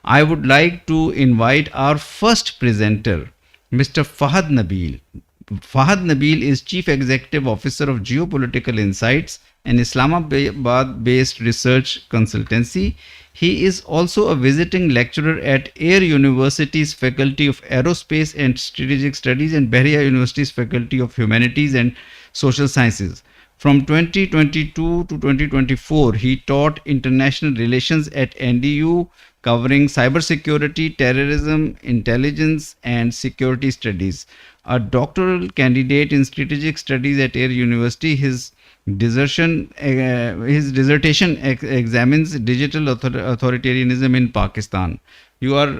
I would like to invite our first presenter, Mr. Fahad Nabil. Fahad Nabil is Chief Executive Officer of Geopolitical Insights, an Islamabad based research consultancy. He is also a visiting lecturer at Air University's Faculty of Aerospace and Strategic Studies and Bahria University's Faculty of Humanities and Social Sciences. From 2022 to 2024, he taught international relations at NDU, covering cybersecurity, terrorism, intelligence, and security studies. A doctoral candidate in strategic studies at Air University, his dissertation examines digital authoritarianism in Pakistan. You are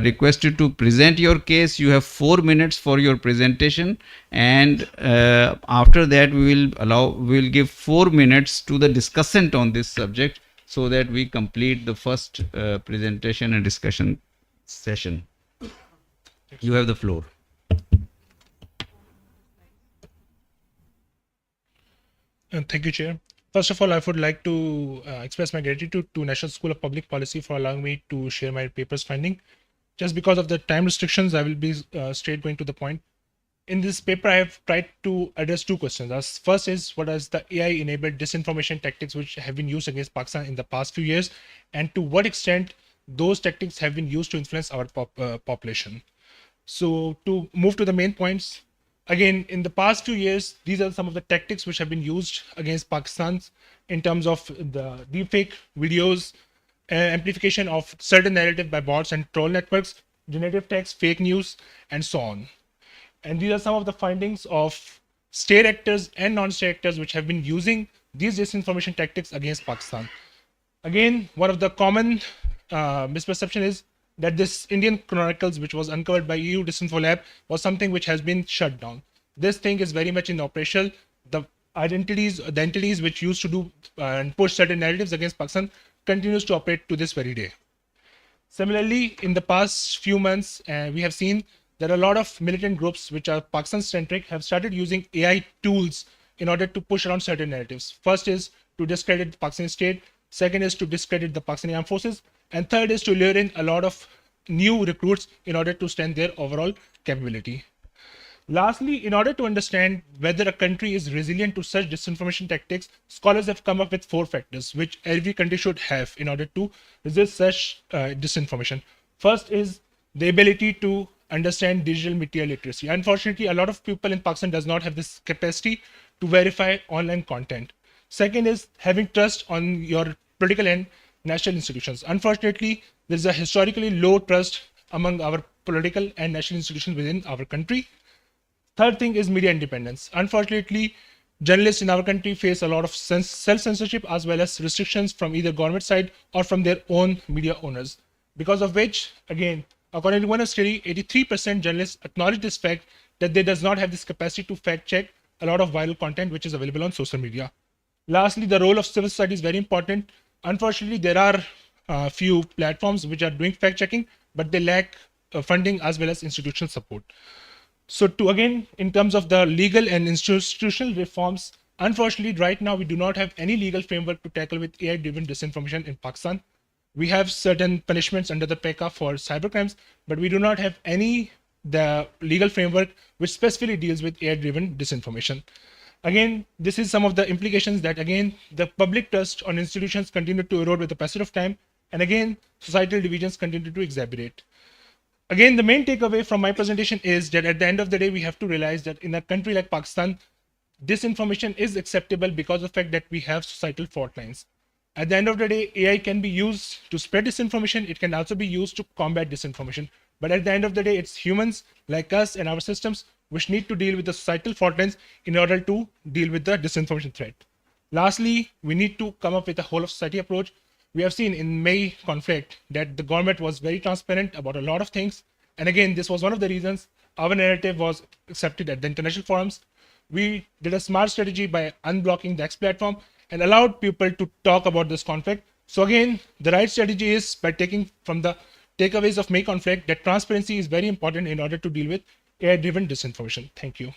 requested to present your case. You have 4 minutes for your presentation, and after that we will give 4 minutes to the discussant on this subject, so that we complete the first presentation and discussion session. You have the floor. Thank you, Chair. First of all, I would like to express my gratitude to National School of Public Policy for allowing me to share my paper's finding. Just because of the time restrictions, I will be straight going to the point. In this paper, I have tried to address two questions. First is, what is the AI-enabled disinformation tactics which have been used against Pakistan in the past few years, and to what extent those tactics have been used to influence our population. So to move to the main points, again, in the past few years, these are some of the tactics which have been used against Pakistan in terms of the deepfake videos, amplification of certain narrative by bots and troll networks, generative text, fake news, and so on. And these are some of the findings of state actors and non-state actors which have been using these disinformation tactics against Pakistan. Again, one of the common misperception is that this Indian Chronicles, which was uncovered by EU Disinfo Lab, was something which has been shut down. This thing is very much in operational. The entities which used to do and push certain narratives against Pakistan continues to operate to this very day. Similarly, in the past few months, we have seen that a lot of militant groups which are Pakistan-centric have started using AI tools in order to push around certain narratives. First is to discredit the Pakistani state. Second is to discredit the Pakistani armed forces. And third is to lure in a lot of new recruits in order to strengthen their overall capability. Lastly, in order to understand whether a country is resilient to such disinformation tactics, scholars have come up with 4 factors which every country should have in order to resist such disinformation. First is the ability to understand digital media literacy. Unfortunately, a lot of people in Pakistan does not have this capacity to verify online content. Second is having trust on your political and national institutions. Unfortunately, there is a historically low trust among our political and national institutions within our country. Third thing is media independence. Unfortunately, journalists in our country face a lot of self-censorship as well as restrictions from either government side or from their own media owners. Because of which, again, according to one study, 83% journalists acknowledge this fact that they does not have this capacity to fact check a lot of viral content which is available on social media. Lastly, the role of civil society is very important. Unfortunately, there are a few platforms which are doing fact checking, but they lack funding as well as institutional support. So to again, in terms of the legal and institutional reforms, unfortunately, right now, we do not have any legal framework to tackle with AI-driven disinformation in Pakistan. We have certain punishments under the PECA for cybercrimes, but we do not have the legal framework which specifically deals with AI-driven disinformation. Again, this is some of the implications that, again, the public trust on institutions continue to erode with the passage of time, and again, societal divisions continue to exacerbate. Again, the main takeaway from my presentation is that at the end of the day, we have to realize that in a country like Pakistan, disinformation is acceptable because of the fact that we have societal fault lines. At the end of the day, AI can be used to spread disinformation. It can also be used to combat disinformation. But at the end of the day, it's humans like us and our systems which need to deal with the societal fault lines in order to deal with the disinformation threat. Lastly, we need to come up with a whole of society approach. We have seen in May conflict that the government was very transparent about a lot of things. And again, this was one of the reasons our narrative was accepted at the international forums. We did a smart strategy by unblocking the X platform and allowed people to talk about this conflict. So again, the right strategy is by taking from the takeaways of May conflict that transparency is very important in order to deal with AI-driven disinformation. Thank you.